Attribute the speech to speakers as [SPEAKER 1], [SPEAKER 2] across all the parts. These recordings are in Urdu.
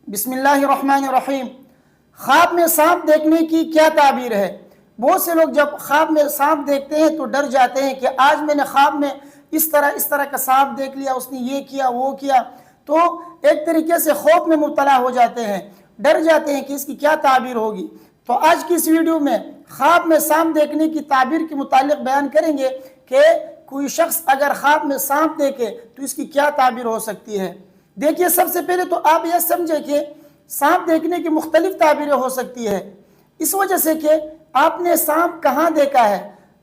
[SPEAKER 1] بسم اللہ الرحمن الرحیم۔ خواب میں سانپ دیکھنے کی کیا تعبیر ہے؟ بہت سے لوگ جب خواب میں سانپ دیکھتے ہیں تو ڈر جاتے ہیں کہ آج میں نے خواب میں اس طرح کا سانپ دیکھ لیا، اس نے یہ کیا وہ کیا، تو ایک طریقے سے خوف میں مبتلا ہو جاتے ہیں، ڈر جاتے ہیں کہ اس کی کیا تعبیر ہوگی۔ تو آج کی اس ویڈیو میں خواب میں سانپ دیکھنے کی تعبیر کے متعلق بیان کریں گے کہ کوئی شخص اگر خواب میں سانپ دیکھے تو اس کی کیا تعبیر ہو سکتی ہے۔ دیکھیے، سب سے پہلے تو آپ یہ سمجھیں کہ سانپ دیکھنے کی مختلف تعبیریں ہو سکتی ہے، اس وجہ سے کہ آپ نے سانپ کہاں دیکھا ہے،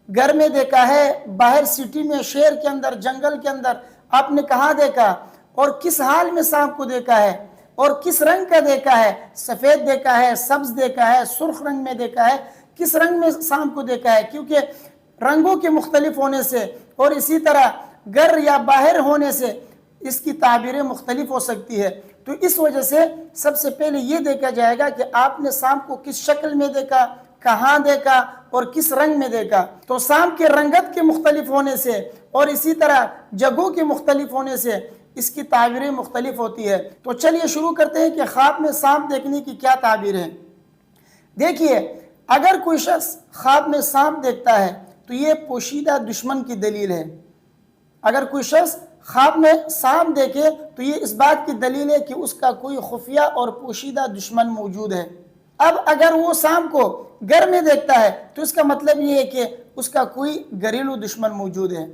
[SPEAKER 1] گھر میں دیکھا ہے، باہر سٹی میں، شہر کے اندر، جنگل کے اندر آپ نے کہاں دیکھا، اور کس حال میں سانپ کو دیکھا ہے، اور کس رنگ کا دیکھا ہے، سفید دیکھا ہے، سبز دیکھا ہے، سرخ رنگ میں دیکھا ہے، کس رنگ میں سانپ کو دیکھا ہے، کیونکہ رنگوں کے مختلف ہونے سے اور اسی طرح گھر یا باہر ہونے سے اس کی تعبیریں مختلف ہو سکتی ہے۔ تو اس وجہ سے سب سے پہلے یہ دیکھا جائے گا کہ آپ نے سانپ کو کس شکل میں دیکھا، کہاں دیکھا اور کس رنگ میں دیکھا۔ تو سانپ کے رنگت کے مختلف ہونے سے اور اسی طرح جگہوں کے مختلف ہونے سے اس کی تعبیریں مختلف ہوتی ہے۔ تو چلیے شروع کرتے ہیں کہ خواب میں سانپ دیکھنے کی کیا تعبیر ہے۔ دیکھیے، اگر کوئی شخص خواب میں سانپ دیکھتا ہے تو یہ پوشیدہ دشمن کی دلیل ہے۔ اگر کوئی شخص خواب میں سانپ دیکھے تو یہ اس بات کی دلیل ہے کہ اس کا کوئی خفیہ اور پوشیدہ دشمن موجود ہے۔ اب اگر وہ سانپ کو گھر میں دیکھتا ہے تو اس کا مطلب یہ ہے کہ اس کا کوئی گھریلو دشمن موجود ہے،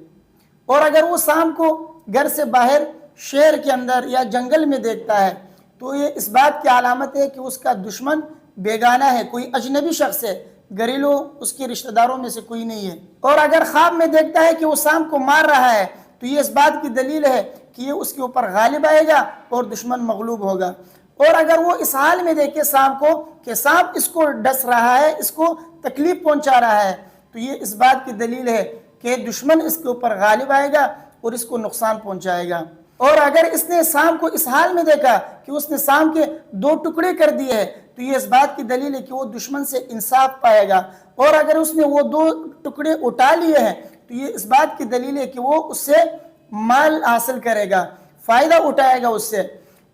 [SPEAKER 1] اور اگر وہ سانپ کو گھر سے باہر شہر کے اندر یا جنگل میں دیکھتا ہے تو یہ اس بات کی علامت ہے کہ اس کا دشمن بیگانہ ہے، کوئی اجنبی شخص ہے، گھریلو اس کے رشتہ داروں میں سے کوئی نہیں ہے۔ اور اگر خواب میں دیکھتا ہے کہ وہ سانپ کو مار رہا ہے تو یہ اس بات کی دلیل ہے کہ یہ اس کے اوپر غالب آئے گا اور دشمن مغلوب ہوگا۔ اور اگر وہ اس حال میں دیکھے سانپ کو کہ سانپ اس کو ڈس رہا ہے، اس کو تکلیف پہنچا رہا ہے، تو یہ اس بات کی دلیل ہے کہ دشمن اس کے اوپر غالب آئے گا اور اس کو نقصان پہنچائے گا۔ اور اگر اس نے سانپ کو اس حال میں دیکھا کہ اس نے سانپ کے 2 ٹکڑے کر دیے ہیں تو یہ اس بات کی دلیل ہے کہ وہ دشمن سے انصاف پائے گا۔ اور اگر اس نے وہ 2 ٹکڑے اٹھا لیے ہیں تو یہ اس بات کی دلیل ہے کہ وہ اس سے مال حاصل کرے گا، فائدہ اٹھائے گا اس سے۔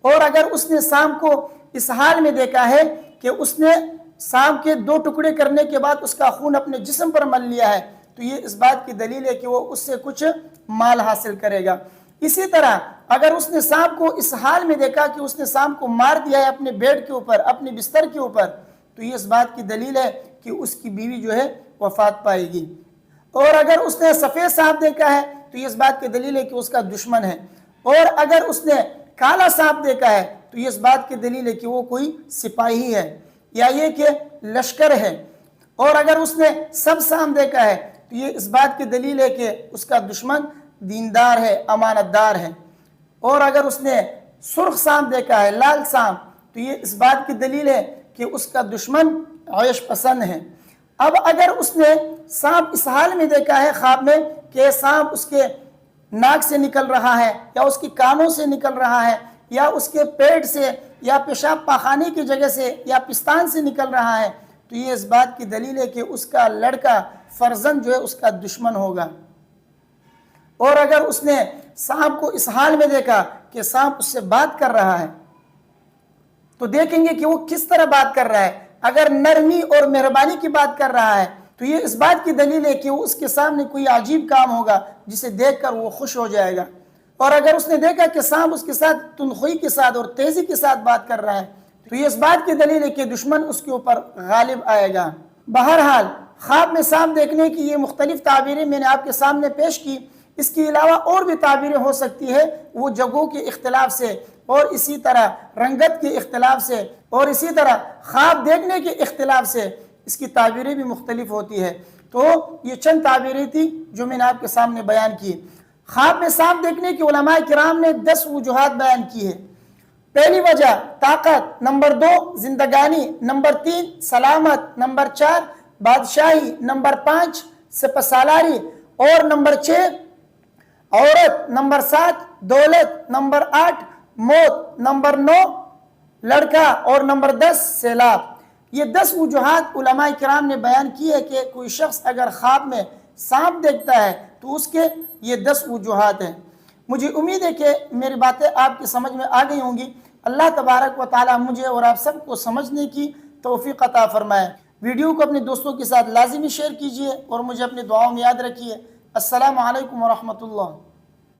[SPEAKER 1] اور اگر اس نے سانپ کو اس حال میں دیکھا ہے کہ اس نے سانپ کے 2 ٹکڑے کرنے کے بعد اس کا خون اپنے جسم پر مل لیا ہے تو یہ اس بات کی دلیل ہے کہ وہ اس سے کچھ مال حاصل کرے گا۔ اسی طرح اگر اس نے سانپ کو اس حال میں دیکھا کہ اس نے سانپ کو مار دیا ہے اپنے بیڈ کے اوپر، اپنے بستر کے اوپر، تو یہ اس بات کی دلیل ہے کہ اس کی بیوی جو ہے وفات پائے گی۔ اور اگر اس نے سفید سانپ دیکھا ہے تو یہ اس بات کی دلیل ہے کہ اس کا دشمن ہے۔ اور اگر اس نے کالا سانپ دیکھا ہے تو یہ اس بات کی دلیل ہے کہ وہ کوئی سپاہی ہے یا یہ کہ لشکر ہے۔ اور اگر اس نے سبز سانپ دیکھا ہے تو یہ اس بات کی دلیل ہے کہ اس کا دشمن دیندار ہے، امانت دار ہے۔ اور اگر اس نے سرخ سانپ دیکھا ہے، لال سانپ، تو یہ اس بات کی دلیل ہے کہ اس کا دشمن عیش پسند ہے۔ اب اگر اس نے سانپ اس حال میں دیکھا ہے خواب میں کہ سانپ اس کے ناک سے نکل رہا ہے یا اس کی کانوں سے نکل رہا ہے یا اس کے پیٹ سے یا پیشاب پاخانے کی جگہ سے یا پستان سے نکل رہا ہے تو یہ اس بات کی دلیل ہے کہ اس کا لڑکا فرزند جو ہے اس کا دشمن ہوگا۔ اور اگر اس نے سانپ کو اس حال میں دیکھا کہ سانپ اس سے بات کر رہا ہے تو دیکھیں گے کہ وہ کس طرح بات کر رہا ہے۔ اگر نرمی اور مہربانی کی بات کر رہا ہے تو یہ اس بات کی دلیل ہے کہ وہ اس کے سامنے کوئی عجیب کام ہوگا جسے دیکھ کر وہ خوش ہو جائے گا۔ اور اگر اس نے دیکھا کہ سانپ اس کے ساتھ تندخوئی کے ساتھ اور تیزی کے ساتھ بات کر رہا ہے تو یہ اس بات کی دلیل ہے کہ دشمن اس کے اوپر غالب آئے گا۔ بہرحال خواب میں سانپ دیکھنے کی یہ مختلف تعبیریں میں نے آپ کے سامنے پیش کی۔ اس کے علاوہ اور بھی تعبیریں ہو سکتی ہے، وہ جگہوں کے اختلاف سے اور اسی طرح رنگت کے اختلاف سے اور اسی طرح خواب دیکھنے کے اختلاف سے اس کی تعبیریں بھی مختلف ہوتی ہے۔ تو یہ چند تعبیریں تھیں جو میں نے آپ کے سامنے بیان کی۔ خواب میں سانپ دیکھنے کی علماء کرام نے 10 وجوہات بیان کی ہے۔ پہلی وجہ طاقت، نمبر 2 زندگانی، نمبر 3 سلامت، نمبر 4 بادشاہی، نمبر 5 سپہسالاری، اور نمبر 6 عورت، نمبر 7 دولت، نمبر 8 موت، نمبر 9 لڑکا، اور نمبر 10 سیلاب۔ یہ 10 وجوہات علماء کرام نے بیان کی ہے کہ کوئی شخص اگر خواب میں سانپ دیکھتا ہے تو اس کے یہ 10 وجوہات ہیں۔ مجھے امید ہے کہ میری باتیں آپ کی سمجھ میں آ گئی ہوں گی۔ اللہ تبارک و تعالی مجھے اور آپ سب کو سمجھنے کی توفیق عطا فرمائے۔ ویڈیو کو اپنے دوستوں کے ساتھ لازمی شیئر کیجیے اور مجھے اپنی دعاؤں میں یاد رکھیے۔ السلام علیکم ورحمۃ اللہ۔